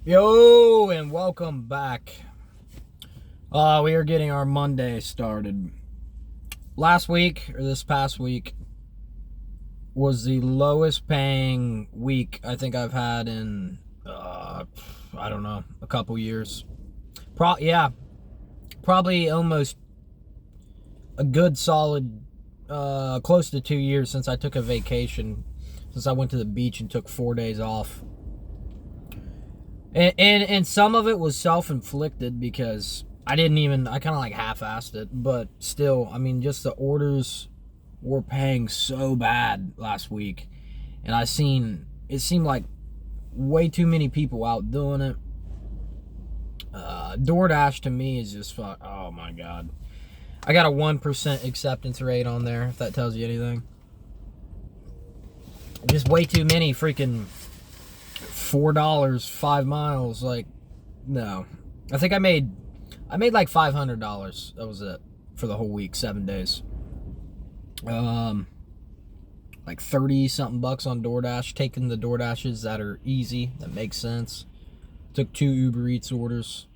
Yo, and welcome back. We are getting our Monday started. Last week, or this past week, was the lowest paying week I think I've had in, I don't know, a couple years. Probably almost a good solid, close to 2 years since I took a vacation, since I went to the beach and took 4 days off. And some of it was self-inflicted because I kind of like half-assed it, but still, I mean, just the orders were paying so bad last week. And it seemed like way too many people out doing it. DoorDash to me is just oh my God. I got a 1% acceptance rate on there, if that tells you anything. Just way too many freaking $4, 5 miles. Like, no. I think I made like $500. That was it for the whole week, 7 days. Like 30 something bucks on DoorDash, taking the DoorDashes that are easy, that make sense. Took 2 Uber Eats orders,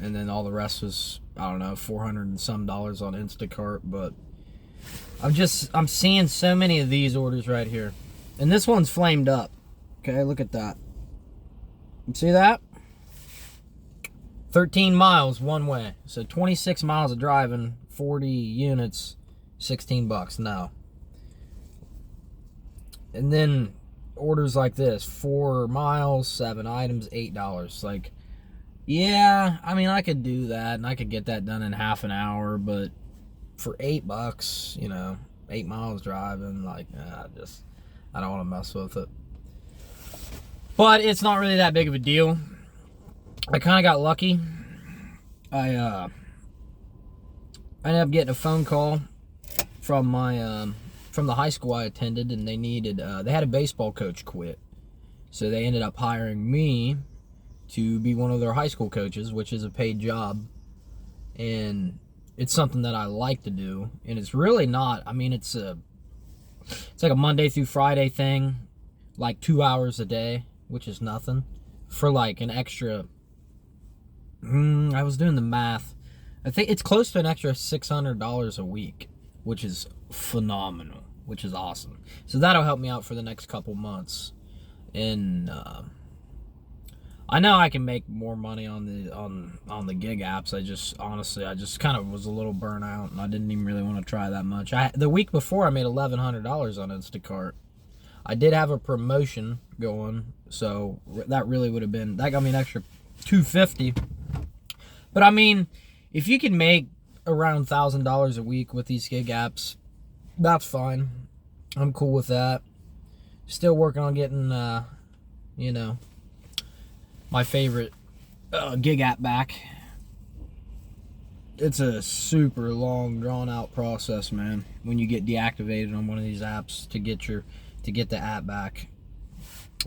and then all the rest was, I don't know, $400 and some on Instacart. But I'm seeing so many of these orders right here, and this one's flamed up. Okay, look at that. You see that? 13 miles one way. So 26 miles of driving, 40 units, $16. No. And then orders like this, 4 miles, 7 items, $8. Like, yeah, I mean, I could do that and I could get that done in half an hour, but for $8, 8 miles driving, like, I don't want to mess with it. But it's not really that big of a deal. I kind of got lucky. I ended up getting a phone call from the high school I attended, and they had a baseball coach quit. So they ended up hiring me to be one of their high school coaches, which is a paid job. And it's something that I like to do. And it's really not, I mean, it's like a Monday through Friday thing, like 2 hours a day, which is nothing, for like an extra, I was doing the math, I think it's close to an extra $600 a week, which is phenomenal, which is awesome. So that'll help me out for the next couple months. And I know I can make more money on the gig apps. I just kind of was a little burnt out, and I didn't even really want to try that much. The week before, I made $1,100 on Instacart. I did have a promotion going, so that really would have been, that got me an extra $250. But I mean, if you can make around $1,000 a week with these gig apps, that's fine. I'm cool with that. Still working on getting, my favorite gig app back. It's a super long, drawn out process, man, when you get deactivated on one of these apps to get the app back.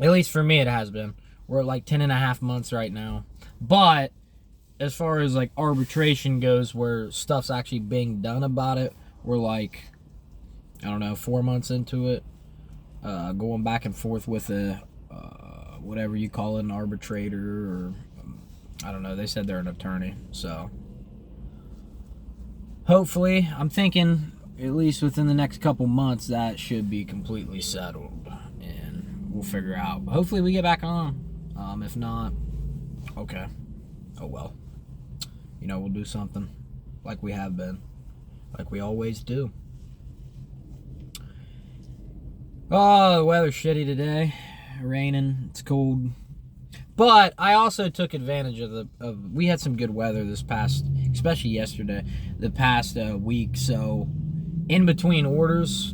At least for me, it has been. We're at like 10.5 months right now. But as far as like arbitration goes, where stuff's actually being done about it, we're like, I don't know, 4 months into it. Going back and forth with whatever you call it, an arbitrator, or I don't know. They said they're an attorney. So hopefully, I'm thinking at least within the next couple months, that should be completely settled, and we'll figure out. Hopefully we get back on. If not, okay. Oh well. We'll do something like we have been. Like we always do. Oh, the weather's shitty today. Raining. It's cold. But I also took advantage we had some good weather this past, especially yesterday, the past week. So in between orders,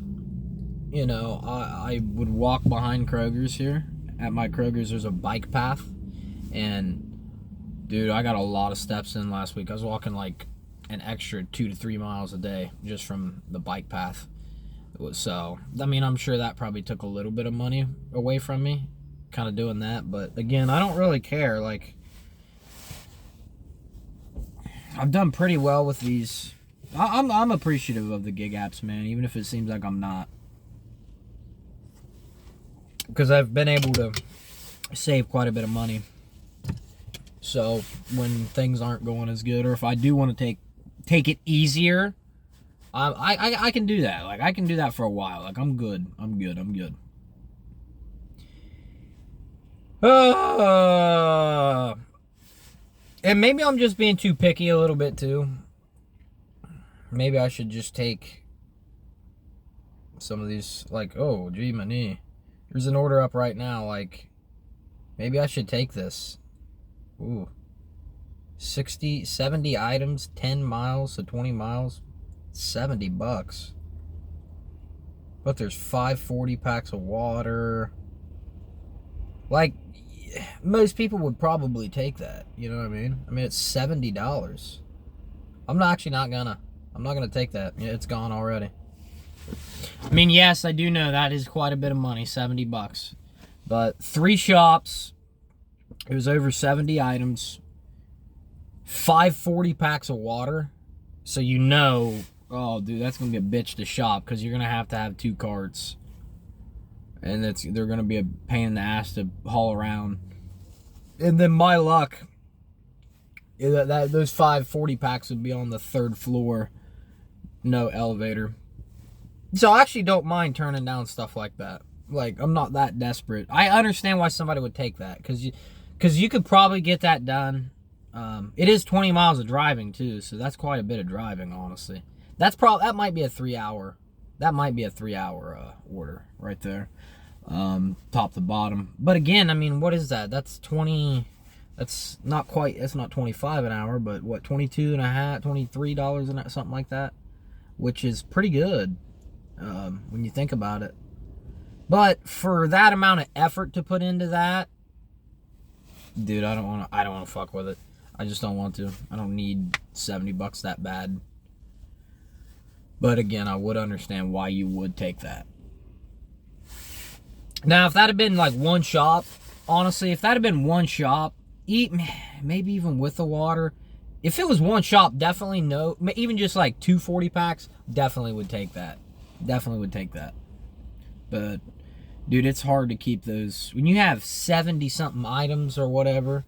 I would walk behind Kroger's here. At my Kroger's, there's a bike path. And, dude, I got a lot of steps in last week. I was walking like an extra 2 to 3 miles a day just from the bike path. So, I mean, I'm sure that probably took a little bit of money away from me, kind of doing that. But, again, I don't really care. Like, I've done pretty well with these. I'm appreciative of the gig apps, man, even if it seems like I'm not. Because I've been able to save quite a bit of money So when things aren't going as good, or if I do want to take it easier, I can do that. Like, I can do that for a while. Like, I'm good. I'm good. And maybe I'm just being too picky a little bit too. Maybe I should just take some of these, like, oh, gee, my knee. There's an order up right now, like, maybe I should take this. Ooh. 70 items, 10 miles to 20 miles, $70. But there's 540 packs of water. Like, most people would probably take that. You know what I mean? I mean, it's $70. I'm not gonna take that. Yeah, it's gone already. I mean, yes, I do know that is quite a bit of money, $70. But 3 shops, it was over 70 items, 540 packs of water. So you know, oh, dude, that's gonna be a bitch to shop, because you're gonna have 2 carts, and they're gonna be a pain in the ass to haul around. And then my luck, those 540 packs would be on the 3rd floor, no elevator. So I actually don't mind turning down stuff like that. Like, I'm not that desperate. I understand why somebody would take that, because you could probably get that done. It is 20 miles of driving too, so that's quite a bit of driving, honestly. That might be a 3-hour. That might be a 3-hour order right there, top to bottom. But again, I mean, what is that? That's 20. That's not quite. That's not 25 an hour, but what, $22.50, $23 an hour, something like that, which is pretty good when you think about it. But for that amount of effort to put into that, dude, I don't want to fuck with it. I just don't want to. I don't need $70 that bad. But again, I would understand why you would take that. Now, if that had been like one shop, honestly, if that had been one shop, maybe even with the water, if it was one shop, definitely no. Even just like 240 packs, definitely would take that. Definitely would take that. But, dude, it's hard to keep those. When you have 70-something items or whatever,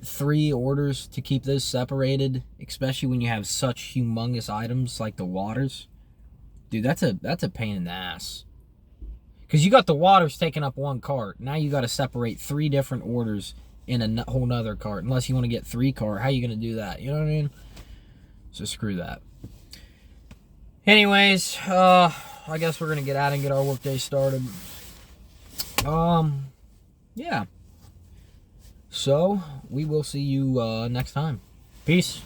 3 orders to keep those separated, especially when you have such humongous items like the waters, dude, that's a pain in the ass. Because you got the waters taking up 1 cart. Now you got to separate 3 different orders in a whole nother cart. Unless you want to get 3 cart. How are you going to do that? You know what I mean? So screw that. Anyways, I guess we're going to get out and get our workday started. Yeah. So, we will see you next time. Peace.